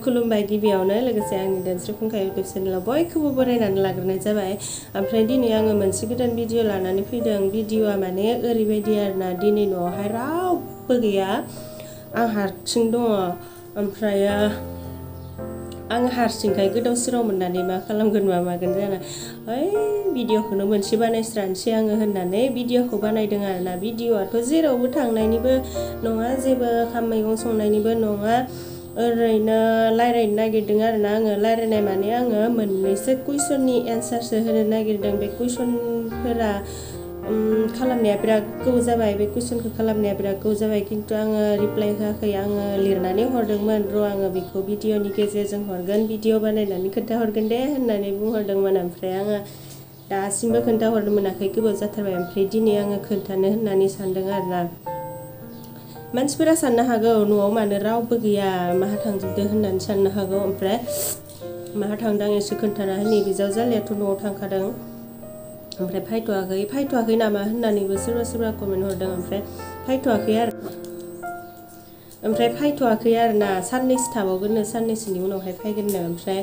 खुलुमबाय गिबियावनो लोगोसे आंनि डान्स फुंखा इउट्यूब चेनेलाव बयखौबो बरायनानै लाग्रोनाय जाबाय। ओमफ्राय दिनै आङो मोनसे गोदान भिडिअ लानानै फैदों। भिडिअआ माने ओरैबायदि आरोना, दिनै न'आवहाय रावबो गैया, आं हारसिं दङ। ओमफ्राय आं हारसिंखाय गोदाव सोराव मोननानै मा खालामगोन मा मागोन जाना भिडिअखौनो मोनसे बानायस्रानोसै आङो होननानै भिडिअखौ बानायदों आरोना। भिडिअआथ' जेरावबो थांनायनिबो नङा, जेबो ओंखाम मैगं संनायनिबो नङा, ओरैनो रायज्लायनो नागिरदों आरोना। आङो रायज्लायनाय माने आङो मोननैसो कुइसननि एन्सारसो होनो नागिरदों। बे कुइसनफोरा खालामनाया बिराद गोबाव जाबाय, बे कुइसनखौ खालामनाया बिराद गोबाव जाबाय, खिन्थु आङो रिप्लाइ होआखै। आङो लिरनानै हरदोंमोन, आङो बेखौ भिडिअनि गेजेरजों हरगोन, भिडिअ बानायनानै खोन्थाहरगोन दे होननानै बुंहरदोंमोन। ओमफ्राय आङो दासिमबो खोन्थाहरनो मोनाखै, गोबाव जाथारबाय। ओमफ्राय दिनै आङो खोन्थानो होननानै सानदों आरोना। मानसिफोरा साननो हागौ न'आव मानो रावबो गैया, माहा थांजोबदों होननानै साननो हागौ। ओमफ्राय माहा थांदों आं एसे खोन्थाना होनि। बिजावजालियाथ' न'आव थांखादों, ओमफ्राय फायथ'वाखै नामा होननानैबो सोरबा कमेन्ट हरदों। ओमफ्राय फायथ'वाखै आरोना, साननैसो थाबावगोननो, साननैसोनि उनावहाय फैगोननो। ओमफ्राय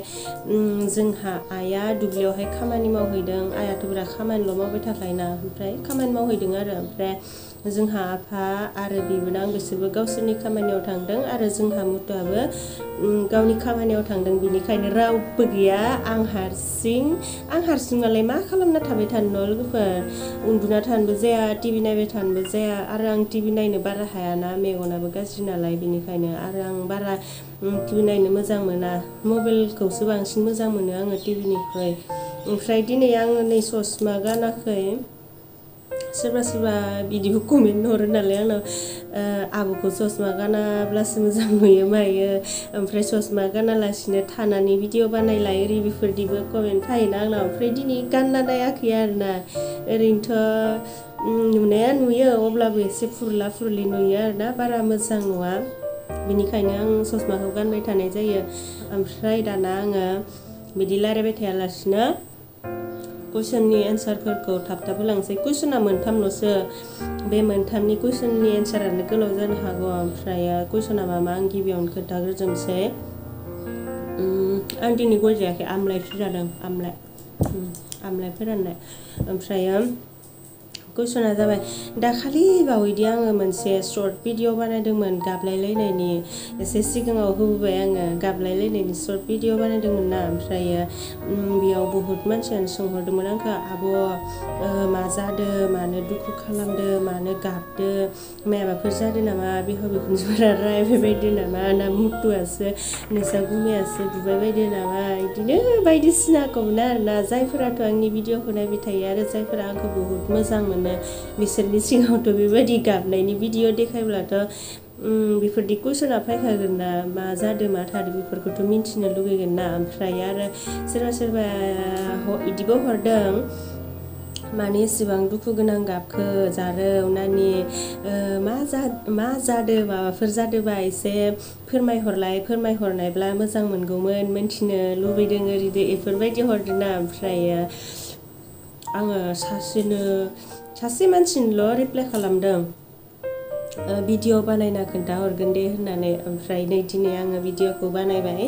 जोंहा आइया दुब्लियावहाय खामानि मावहैदों। आइयाथ' बिराद खामानिल' मावबाय थाखायोना, ओमफ्राय खामानि मावहैदों आरो। ओमफ्राय जोंहा आफा आरो बिबोनां बिसोरबो गावसोरनि खामानियाव थांदों, आरो जोंहा मुथुआबो गावनि खामानियाव थांदों। बिनिखायनो रावबो गैया, आं हारसिंआलाय मा खालामना थाबाय थानो न' लोगोफोर। उन्दुना थानोबो जाया, टिभि नायबाय थानोबो जाया, आरो आं टिभि नायनो बारा हायाना, मेगनाबो गाज्रि नालाय। बिनिखायनो आरो आं बारा टिभि नायनो मोजां मोना, मबाइलखौसो बांसिन मोजां मोनो आङो टिभिनिख्रुइ। ओमफ्राय दिनै आङो नै ससमा गानाखै। सोरबा बिदिबो कमेन्ट हरो नालाय आंनाव, आब'खौ ससमा गानाब्लासो मोजां नुयो मायो, ओमफ्राय ससमा गानालासिनो थानानै भिडिअ बानायलाय, ओरै बेफोरदिबो कमेन्ट फायोना आंनाव। ओमफ्राय दिनै गानना नायाखै आरोना, ओरैनोथ' नुनाया नुयो, अब्लाबो एसे फुरला फुरलि नुयो आरोना, बारा मोजां नङा। बिनिखायनो आं ससमाखौ गानबाय थानाय जायो। ओमफ्राय दाना आङो बिदि रायज्लायबाय थायालासिनो कुइसननि एन्सारफोरखौ थाब होलांसै। कुइसना मोनथामल'सो, बे मोनथामनि कुइसननि एन्सारानो गोलाव जानो हागौ। ओमफ्राय कुइसना मा आं गिबियावनो खोन्थाग्रोजोबनोसै। आं दिनै गय जायाखै, आमलाइसो जादों, आमलाइ फोराननाय। ओमफ्राय कुइसना जाबाय, दाखालि बावैदि आङो मोनसे सर्ट भिडिअ बानायदोंमोन गाबलायलायनायनि, एसे सिगाङाव होबोबाय आङो, गाबलायलायनायनि सर्ट भिडिअ बानायदोंमोन ना। ओमफ्राय बेयाव बहुद मानसियानो सोंहरदोंमोन आंखौ, आब' मा जादों, मानो दुखु खालामदो, मानो गाबदो, मायाबाफोर जादों नामा, बिहाव बिखुनजोफोरा रायबाय बायदो नामा, ना मुथुआसो नोंसा गुमैयासो बुबाय बायदो नामा, बिदिनो बायदिसिना कमेन्ट आरोना। जायफोराथ' आंनि भिडिअखौ नायबाय थायो आरो जायफोरा आंखौ बहुत मोजां मोनो, बिसोरनि सिगाङावथ' बेबायदि गाबनायनि भिडिअ देखायब्लाथ' बेफोरदि कुइसना फैखागोन ना, मा जादों मा थादों बेफोरखौथ' मिन्थिनो लुगैगोन ना। ओमफ्राय आरो सोरबा बिदिबो हरदों, माने एसेबां दुखु गोनां गाबखो जारौ नानि, मा जादों, माबाफोर जादोंबा एसे फोरमायहरनायब्ला मोजां मोनगौमोन, मिन्थिनो लुबैदों ओरैदो, बेफोरबायदि हरदोंना। ओमफ्राय आङो सासे मानसिनोल' रिप्लाइ खालामदों, भिडिअ बानायना खोन्थाहरगोन दे होननानै। ओमफ्राय नै दिनै आङो भिडिअखौ बानायबाय।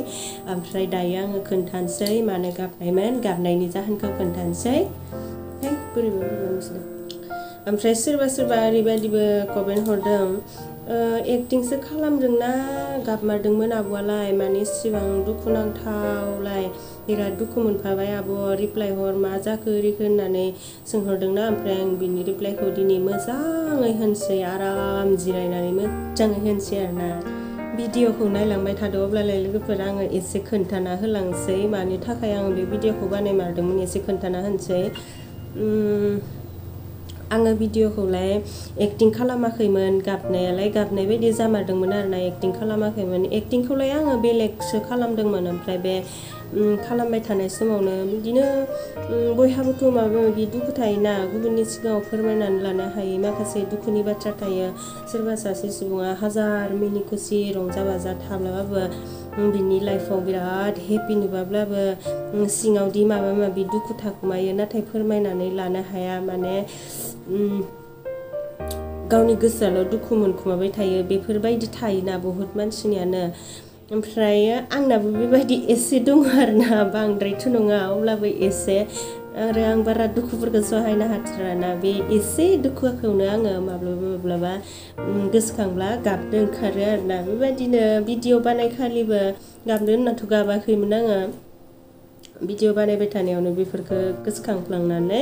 ओमफ्राय दायो आङो खोन्थानोसै मानो गाबनायमोन, गाबनायनि जाहोनखौ खोन्थानोसै। ओमफ्राय सोरबा ओरैबायदिबो कमेन्ट हरदों, एक्टिंसो खालामदोंना गाबमारदोंमोन आब'आलाय, माने इसिबां दुखुनांथावलाय, बिराद दुखु मोनफाबाय आब', रिप्लाइ हर, मा जाखो ओरैखो होननानै सोंहरदोंना। ओमफ्राय आं बिनि रिप्लाइखौ दिनै मोजाङै होनसै, आराम जिरायनानै मोजाङै होनसै आरोना। भिडिअखौ नायलांबाय थादो, अब्लालाय लोगोफोर आङो एसे खोन्थाना होलांसै, मानि थाखाय आं बे भिडिअखौ बानायमारदोंमोन, एसे खोन्थाना होनसै। आङो भिडिअखौलाय एक्टिं खालामाखैमोन, गाबनायालाय गाबनाय बायदि जामारदोंमोन आरोना, एक्टिं खालामाखैमोन। एक्टिंखौलाय आङो बेलेगसो खालामदोंमोन। ओमफ्राय बे खालामबाय थानाय समावनो बिदिनो बयहाबोथ' माबा माबि दुखु थायोना, गुबुननि सिगाङाव फोरमायनानै लानो हायै माखासे दुखुनि बाथ्रा थायो। सोरबा सासे सुबुङा हाजार मिनि खुसि रंजा बाजा थाब्लाबाबो बिनि लाइफआव बिराद हेपि नुबाब्लाबो सिङावदि माबा माबि दुखु थाखुमायो, नाथाय फोरमायनानै लानो हाया, माने गावनि गोसोआल' दुखु मोनखुमाबाय थायो, बेफोरबायदि थायोना बहुत मानसिनियानो। ओमफ्राय आंनाबो बेबायदि एसे दङ आरोना, बांद्रायथ' नङा अब्लाबो एसे। आरो आं बारा दुखुफोरखौ सहायनो हाथाराना, बे एसे दुखुखौनो आङो माब्लाबा माब्लाबा गोसोखांब्ला गाबनो ओंखारो आरोना। बेबायदिनो भिडिअ बानायखालिबो गाबनो होननाथ' गाबाखैमोन आङो, भिडिअ बानायबाय थानायावनो बेफोरखौ गोसोखांफ्लांनानै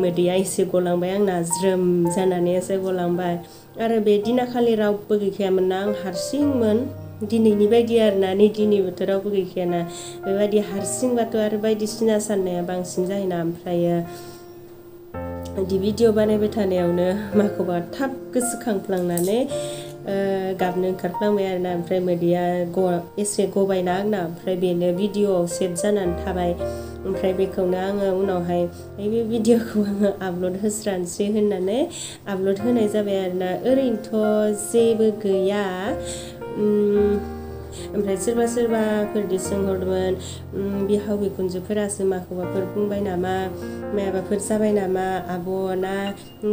मोदैया एसे गलांबाय आंना, ज्रोम जानानै एसे गलांबाय। आरो बे दिनाखालि रावबो गैखायामोन ना, आं हारसिंमोन, दिनैनि बायदि आरोना, नै दिनै बोथोरावबो गैखायाना। बेबायदि हारसिंबाथ' आरो बायदिसिना साननाया बांसिन जायोना। ओमफ्रायो बिदि भिडिअ बानायबाय थानायावनो माखौबा थाब गोसोखांफ्लांनानै गाबनो ओंखारफ्लांबाय आरोना। ओमफ्राय मोदैया एसे गबायना आंना, ओमफ्राय बेनो भिडिअआव सेभ जानानै थाबाय। ओमफ्राय बेखौनो आङो उनावहाय बे भिडिअखौ आङो आपल'ड होस्रानोसै होननानै आपल'ड होनाय जाबाय आरोना। ओरैनोथ' जेबो गैया। ओमफ्राय सोरबा सोरबाफोरदि सोंहरदोंमोन, बिहाव बिखुनजोफोरासो माखौबाफोर बुंबाय नामा, मायाबाफोर जाबाय नामा आब', ना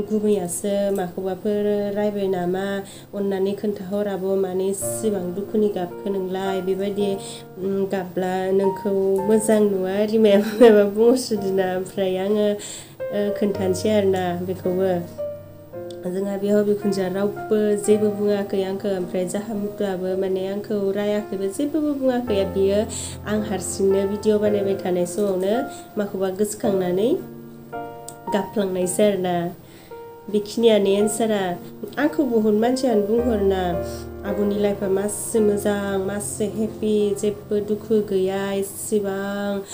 गुबैयासो माखौबाफोर रायबाय नामा, अननानै खोन्थाहर आब', माने इसिबां दुखुनि गाबखो नोंलाय, बेबायदि गाबब्ला नोंखौ मोजां नुवा आरि मायाबा बुंहरसोदोंना। ओमफ्राय आङो खोन्थानोसै आरोना बेखौबो, जोंहा बिहाव बिखुनजोआ रावबो जेबो बुङाखै आंखौ। ओमफ्राय जाहामुथुआबो माने आंखौ रायाखैबो, जेबो बुङाखै। बियो आं हारसिंनो भिडिअ बानायबाय थानाय समावनो माखौबा गोसोखांनानै गाबफ्लांनायसो आरोना। बेखिनियानो एन्सारा। आंखौ बहुद मानसियानो बुंहरना, आब'नि लाइफआ मासे मोजां, मासे हेपि, जेबो दुखु गैया, इसेबां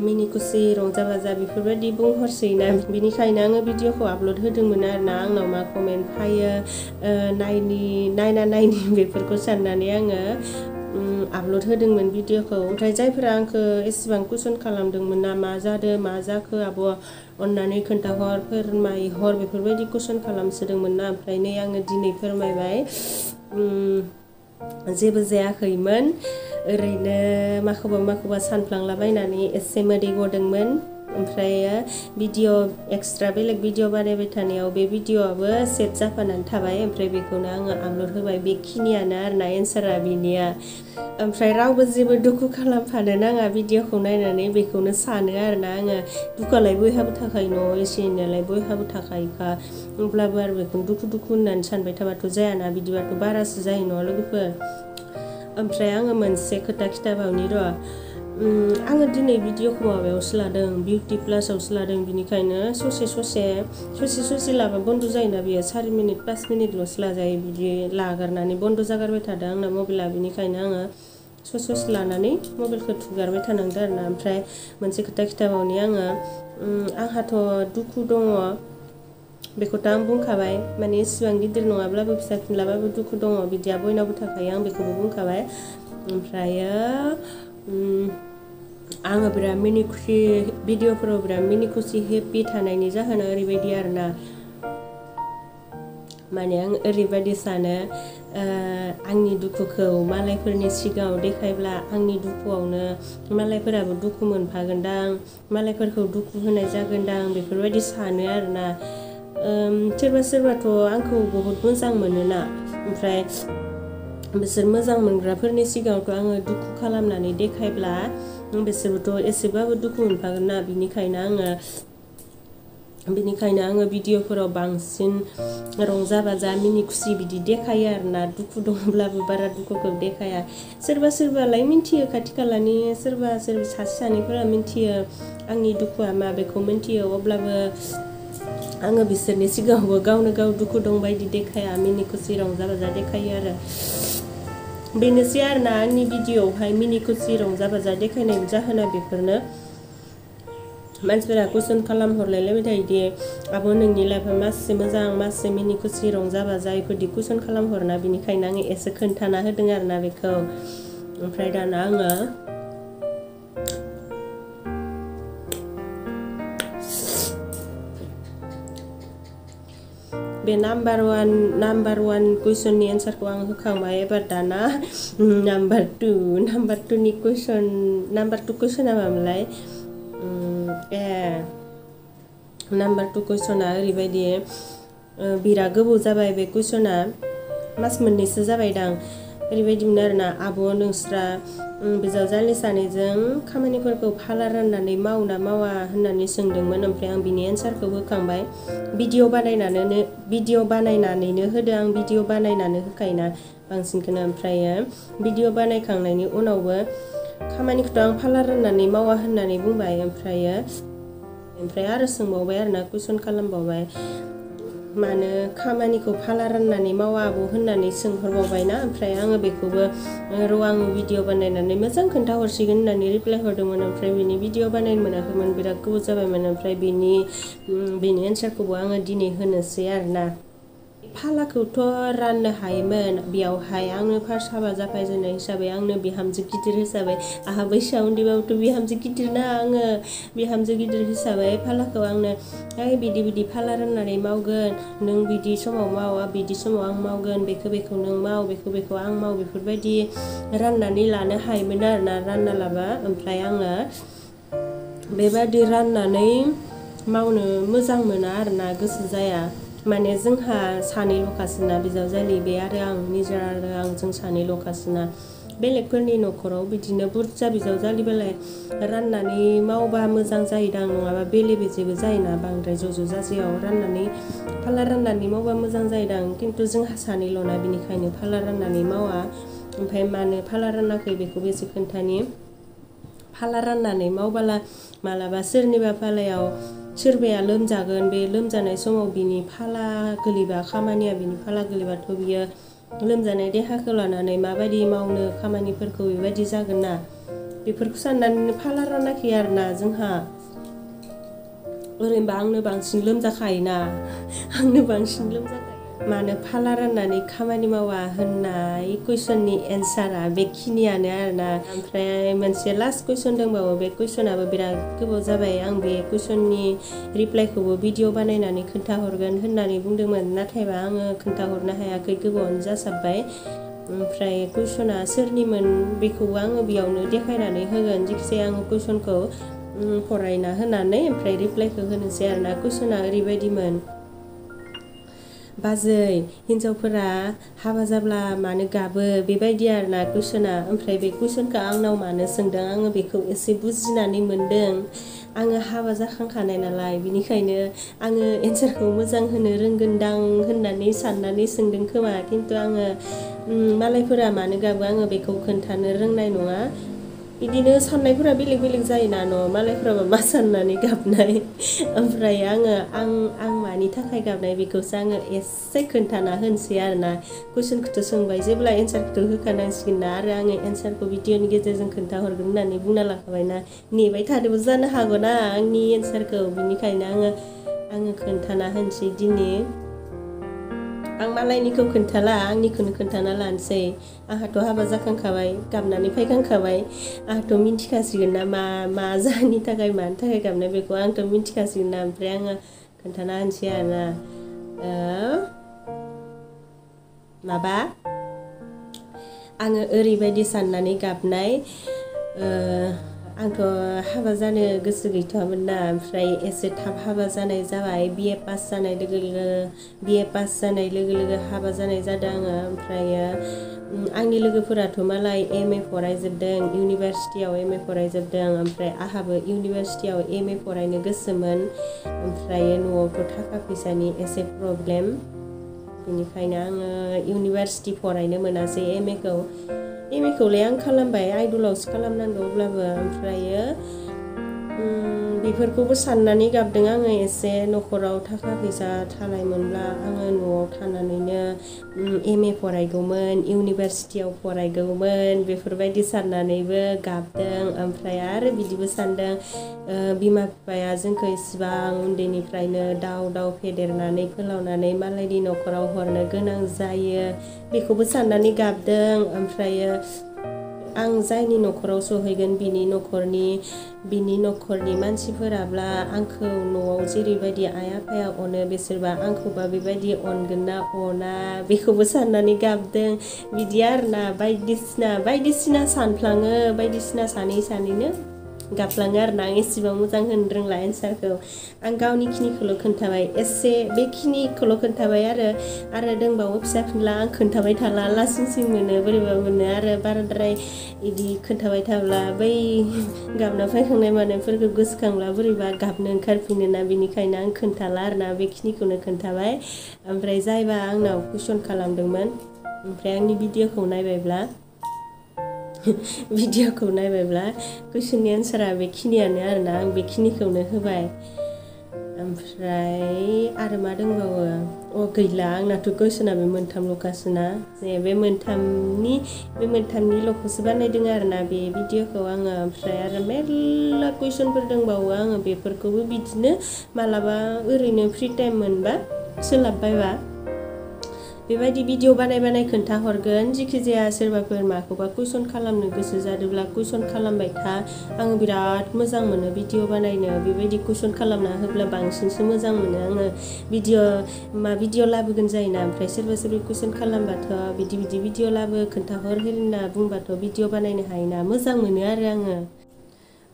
मिनि खुसि रंजा बाजा बेफोरबायदि बुंहरसैना। बिनिखायनो आङो भिडिअखौ आपल'ड होदोंमोन आरोना। आंनाव मा कमेन्ट फायो नायना नायनि बेफोरखौ साननानै आङो आपल'ड होदोंमोन भिडिअखौ। ओमफ्राय जायफोरा आंखौ एसेबां कुइसन खालामदोंमोन ना, मा जादों मा जाखो आब', अननानै खोन्थाहर फोरमायहर, बेफोरबायदि कुइसन खालामसोदोंमोन ना। ओमफ्राय नै आङो दिनै फोरमायबाय, जेबो जायाखैमोन, ओरैनो माखौबा सानफ्लांलाबायनानै एसे मोदै गदोंमोन। ओमफ्राय भिडिअ एक्सट्रा बेलेग भिडिअ बानायबाय थानायाव बे भिडिअआबो सेभ जाफानानै थाबाय। ओमफ्राय बेखौनो आङो आपल'ड होबाय। बेखिनियानो आरोना एन्सारा बिनिया। ओमफ्राय रावबो जेबो दुखु खालामफानो नाङा भिडिअखौ नायनानै, बेखौनो सानो आरोना आङो। दुखुआलाय बयहाबो थाखायो, न' एसे एनैयालाय बयहाबो थाखायोखा। अब्लाबो आरो बेखौ दुखु होननानै सानबाय थाबाथ' जायाना, बिदिबाथ' बारासो जायो न' लोगोफोर। ओमफ्राय आङो मोनसे खोथा खिथाबावनि र'। आङो दिनै भिडिअखौ माबायावसो लादों, बिउटि प्लासावसो लादों। बिनिखायनो ससे लाबा बन्द' जायोना बियो, 4 मिनिट 5 मिनिटल'सो लाजायो। बिदि लागारनानै बन्द' जागारबाय थादों आंना मबाइला। बिनिखायनो आङो ससे लानानै मबाइलखौ थुगारबाय थानांदों आरोना। ओमफ्राय मोनसे खोथा खिथाबावनि आङो, आंहाथ' दुखु दङ, बेखौथ' आं बुंखाबाय। माने इसिबां गिदिर नङाब्लाबो फिसा फिनलाबाबो दुखु दङ, बिदिया बयनावबो थाखायो, आं बेखौबो बुंखाबाय। ओमफ्रायो आङो बिराद मिनि खुसि, भिडिअफोराव बिराद मिनि खुसि हेपि थानायनि जाहोना ओरैबायदि आरोना। माने आं ओरैबायदि सानो, आंनि दुखुखौ मालायफोरनि सिगाङाव देखायब्ला आंनि दुखुआवनो मालायफोराबो दुखु मोनफागोनदां, मालायफोरखौ दुखु होनाय जागोनदां, बेफोरबायदि सानो आरोना। सोरबा सोरबाथ' आंखौ बहुद मोजां मोनोना, ओमफ्राय बिसोर मोजां मोनग्राफोरनि सिगाङावथ' आङो दुखु खालामनानै देखायब्ला बिसोरबोथ' एसेबाबो दुखु मोनफागोन ना। बिनिखायनो आङो भिडिअफोराव बांसिन रंजा बाजा मिनि खुसि बिदि देखायो आरोना। दुखु दङब्लाबो बारा दुखुखौ देखाया। सोरबालाय मिन्थियो, खाथि खालानि सोरबा सासे सानैफोरा मिन्थियो आंनि दुखुआ मा, बेखौ मिन्थियो। अब्लाबो आङो बिसोरनि सिगाङावबो गावनो गाव दुखु दं बायदि देखाया, मिनि खुसि रंजा बाजा देखायो आरो। बेनोसै आरोना आंनि भिडिअआवहाय मिनि खुसि रंजा बाजा देखायनायनि जाहोना बेफोरनो। मानसिफोरा कुइसन खालामहरलायलायबाय थायोदि आब' नोंनि लाइफआ मासे मोजां मासे मिनि खुसि रंजा बाजा इफोरदि कुइसन खालामहरना बिनिखायनो आङो एसे खोन्थाना होदों आरोना बेखौ ओमफ्राय दाना आङो बे नाम्बार वान कुइसननि एन्सारखौ आं होखांबाय एबार दाना नाम्बार टुनि कुइसन नाम्बार 2 कुइसना मामोनलाय नाम्बार 2 कुइसना ओरैबायदि बिराद गोबाव जाबाय बे कुइसना मास मोननैसो जाबायदां ओरैबायदिमोन आरोना आब' नोंस्रा बिजावजालि सानैजों खामानिफोरखौ फाला राननानै मावना मावा होननानै सोंदोंमोन ओमफ्राय आं बिनि एन्सारखौ होखांबाय भिडिअ बानायनानैनो होदों आं भिडिअ बानायनानै होखायोना बांसिनखौनो ओमफ्रायो भिडिअ बानायखांनायनि उनावबो खामानिखौथ' आं फाला राननानै मावा होननानै बुंबाय ओमफ्राय आरो सोंबावबाय आरोना कुइसन खालामबावबाय मानो खामानिखौ फाला राननानै मावा आब' होननानै सोंहरबावबायना ओमफ्राय आङो बेखौबो र' आङो भिडिअ बानायनानै मोजां खोन्थाहरसिगोन होननानै रिप्लाय हरदोंमोन ओमफ्राय बिनि भिडिअ बानायनो मोनाखैमोन बिराद गोबाव जाबायमोन ओमफ्राय बिनि एन्सारखौबो आङो दिनै होनोसै आरोना फालाखौथ' राननो हायोमोन बेयावहाय आंनो फार्स्ट हाबा जाफायजेननाय हिसाबै आंनो बिहामजो गिदिर हिसाबै आंहा बैसोआव उन्दैबाबोथ' बिहामजो गिदिर ना आङो बिहामजो गिदिर हिसाबै फालाखौ आंनो बिदि फाला राननानै मावगोन नों बिदि समाव माव बिदि समाव आं मावगोन बेखौ नों माव बेखौ आं माव बेफोरबायदि राननानै लानो हायोमोन आरोना रानना लाबा ओमफ्राय आङो बेबादि राननानै मावनो मोजां मोना आरोना गोसो जाया माने जोंहा सानैल'खासोना बिजावजालि बे आरो आं निजा आरो आं जों सानैल'खासोना बेलेगफोरनि न'खराव बिदिनो बुरजा बिजावजालिबालाय राननानै मावबा मोजां जायोदां नङाबा बेले बेजेबो जायोना बांद्राय ज' जासेयाव फाला राननानै मावबा मोजां जायोदां खिन्थु जोंहा सानैल'ना बिनिखायनो फाला राननानै मावा ओमफ्राय मानो फाला रानाखै बेखौबो एसे खोन्थानि फाला राननानै मावबाला मालाबा सोरनिबा फालायाव सोरबाया लोमजागोन बे लोमजानाय समाव बिनि फाला गोलैबा खामानिया बिनि फाला गोलैबाथ' बियो लोमजानाय देहाखौ लानानै माबायदि मावनो खामानिफोरखौ बेबायदि जागोन ना बेफोरखौ साननानै फाला रानाखै आरोना जोंहा ओरैनोबा आंनो बांसिन लोमजाखायोना मानो फाला राननानै खामानि मावा होननाय कुइसननि एन्सारा बेखिनियानो आरोना ओमफ्राय मोनसे लास्ट कुइसन दंबावो बे कुइसनाबो बिराद गोबाव जाबाय आं बे कुइसननि रिप्लायखौबो भिडिअ बानायनानै खोन्थाहरगोन होननानै बुंदोंमोन नाथायबा आङो खोन्थाहरनो हायाखै गोबावानो जासाबबाय ओमफ्राय कुइसना सोरनिमोन बेखौबो आङो बेयावनो देखायनानै होगोन जिखिजाया आङो कुइसनखौ फरायना होनानै ओमफ्राय रिप्लायखौ होनोसै आरोना कुइसना ओरैबायदिमोन बाजै हिन्जावफोरा हाबा जाब्ला मानो गाबो बेबायदि आरोना कुइसना ओमफ्राय बे कुइसनखौ आंनाव मानो सोंदों आङो बेखौ एसे बुजिनानै मोनदों आङो हाबा जाखांखानाय नालाय बिनिखायनो आङो एन्सारखौ मोजां होनो रोंगोनदां होननानै साननानै सोंदों खोमा खिन्थु आङो मालायफोरा मानो गाबो आङो बेखौ खोन्थानो रोंनाय नङा बिदिनो साननायफोरा बेलेग बेलेग जायोना मालायफोराबा मा साननानै गाबनाय ओमफ्राय आं मानि थाखाय गाबनाय बेखौसो आङो एसे खोन्थाना होनोसै आरोना कुइसनखौथ' सोंबाय जेब्ला एन्सारखौथ' होखानांसिगोन ना आरो आङो एन्सारखौ भिडिअनि गेजेरजों खोन्थाहरगोन होननानै बुंना लाखाबायना नेबाय थादोंबो जानो हागौ ना आंनि एन्सारखौ बिनिखायनो आङो खोन्थाना होनोसै दिनै आं मालायनिखौ खोन्थाला आंनिखौनो खोन्थाना लानोसै आंहाथ' हाबा जाखांखाबाय गाबनानै फैखांखाबाय आंहाथ' मिन्थिखासिगोन ना मा जाहोननि थाखाय मानि थाखाय गाबनाय बेखौ आंथ' मिन्थिखासिगोन ना ओमफ्राय आङो खोन्थाना होनोसै आरोना आङो ओरैबायदि साननानै गाबनाय आंथ' हाबा जानो गोसो गैथ'वामोन ना ओमफ्राय एसे थाब हाबा जानाय जाबाय बिए पास जानाय लोगो लोगो हाबा जानाय जादों आङो ओमफ्रायो आंनि लोगोफोराथ' मालाय एमए फरायजोबदों इउनिभारसिटियाव एमए फरायजोबदों ओमफ्राय आंहाबो इउनिभारसिटियाव एमए फरायनो गोसोमोन ओमफ्राय न'आवथ' थाखा फैसानि एसे प्रब्लेम बेनिखायनो आङो इउनिभारसिटि फरायनो मोनासै एमएखौलाय आं खालामबाय आइदलावसो खालामनांगौ अब्लाबो ओमफ्रायो बेफोरखौबो साननानै गाबदों आङो एसे न'खराव थाखा फैसा थानायमोनब्ला आङो न'आव थानानैनो MA फरायगौमोन, इउनिभारसिटियाव फरायगौमोन, बेफोरबायदि साननानैबो गाबदों। ओमफ्राय आरो बिदिबो सानदों बिमा बिफाया जोंखौ इसिबां उन्दैनिफ्रायनो दाव फेदेरनानै फोलावनानै मालायनि न'खराव हरनो गोनां जायो, बेखौबो साननानै गाबदों। ओमफ्रायो आं जायनि न'खराव सहैगोन बिनि न'खरनि मानसिफोराब्ला आंखौ न'आव जेरैबायदि आइ आफाया अनो बिसोरबा आंखौबा बेबायदि अनगोन ना अना, बेखौबो साननानै गाबदों। बिदि आरोना बायदिसिना सानफ्लाङो, बायदिसिना सानैनो गाबफ्लाङो आरोना। आं एसेबां मोजां होनो रोंला एन्सारखौ, आं गावनिखिनिखौल' खोन्थाबाय, एसे बेखिनिखौल' खोन्थाबाय आरो दंबावो फिसा फिनला आं खोन्थाबाय थाला, लासिंसिं मोनो, बोरैबा मोनो आरो बाराद्राय इदि खोन्थाबाय थाब्ला बै गाबना फैखांनाय मानायफोरखौ गोसोखांब्ला बोरैबा गाबनो ओंखारफिनोना, बेनिखायनो आं खोन्थाला आरोना, बेखिनिखौनो खोन्थाबाय। ओमफ्राय जायबा आंनाव कुइसन खालामदोंमोन, ओमफ्राय आंनि भिडिअखौ नायबायब्ला कुइसननि एन्सारा बेखिनियानो आरोना, आं बेखिनिखौनो होबाय। ओमफ्राय आरो मा दंबावो? गैला, आंनाथ' कुइसना बे मोनथामल'खासोना, बे मोनथामनिल'खौसो बानायदों आरोना बे भिडिअखौ आङो। ओमफ्राय आरो मेरला कुइसनफोर दंबावो, आङो बेफोरखौबो बिदिनो मालाबा ओरैनो फ्रि टाइम मोनबा सोलाबबायबा बेबायदि भिडिअ बानाय खोन्थाहरगोन। जिखिजाया सोरबाफोर माखौबा कुइसन खालामनो गोसो जादोंब्ला कुइसन खालामबाय था, आङो बिराद मोजां मोनो भिडिअ बानायनो। बेबायदि कुइसन खालामना होब्ला बांसिनसो मोजां मोनो आङो। भिडिअ लाबोगोन जायोना, ओमफ्राय सोरबा कुइसन खालामबाथ' बिदि भिडिअ लाबो खोन्थाहर होनना बुंबाथ' भिडिअ बानायनो हायोना, मोजां मोनो आरो आङो।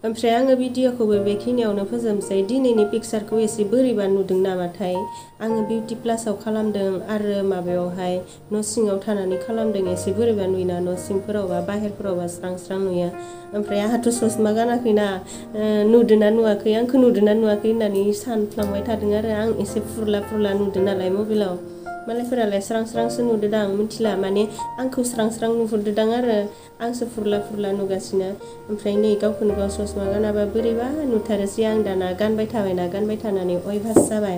ओमफ्राय आङो भिडिअखौबो बेखिनियावनो फोजोबसै। दिनैनि पिकचारखौ एसे बोरैबा नुदों नामाथाय, आङो बिउटि प्लासाव खालामदों आरो माबायावहाय न' सिङाव थानानै खालामदों, एसे बोरैबा नुयोना, न' सिंफोरावबा बाहेरफोरावबा स्रां नुयो। ओमफ्राय आंहाथ' ससमा गानाखैना, नुदोंना नुवाखै, आंखौ नुदोंना नुवाखै होननानै सानफ्लांबाय थादों आरो आं। एसे फुरला नुदों नालाय मबाइलाव, मालायफोरालाय स्रांसो नुदोंदां, मिथिला, माने आंखौ स्रां नुहुरदोंदां आरो आंसो फुरला नुगासिनो। ओमफ्राय नै गावखौनो गाव ससमा गानाबा बोरैबा नुथारोसै आं दाना, गानबाय थानानै अयभास जाबाय।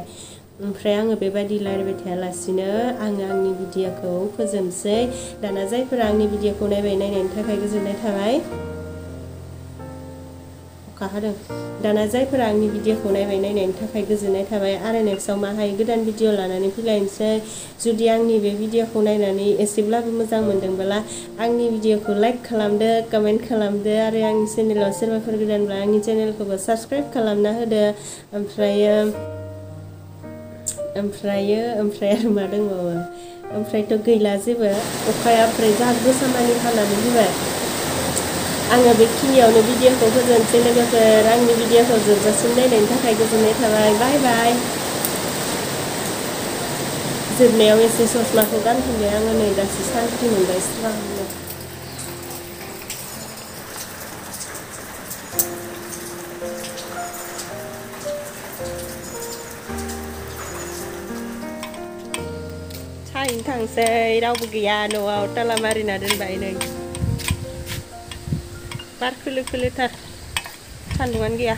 ओमफ्राय आङो बेबायदि रायलायबाय थायालासिनो आङो आंनि भिडिअखौ फोजोबनोसै। दाना जायफोरा आंनि भिडिअखौ नायनायनि थाखाय गोजोननाय थाबाय। अखा हादों। दाना जायफोरा आंनि भिडिअखौ नायनायनि थाखाय गोजोननाय थाबाय, आरो नेक्स्टआव माहाय गोदान भिडिअ लानानै फैलायनोसै। जुदि आंनि बे भिडिअखौ नायनानै एसेब्लाबो मोजां मोनदोंब्ला आंनि भिडिअखौ लाइक खालामदो, कमेन्ट खालामदो, आरो आंनि चेनेलाव सोरबाफोर गोदानब्ला आंनि चेनेलखौबो साबस्क्राइब खालामना होदो। ओमफ्राय आरो मा दंबावो? ओमफ्रायथ' गैला जेबो। अखाया ओमफ्राय जा गोसा मानि हानानै होबाय। आङो बेखिनियावनो भिडिअखौ फोजोबनोसै लोगोफोर। आंनि भिडिअखौ जोबजासिम नायनायनि थाखाय गोजोननाय थाबाय। बाय। जोबनायाव एसे ससमाखौ गानफिनबाय आङो, नै दासो सान्थि मोनबाय स्रांनो। साहैनो थांसै, रावबो गैया न'आव, ताला मारिना दोनबाय नै। बार खोलो थार, सान्दुंआनो गैया।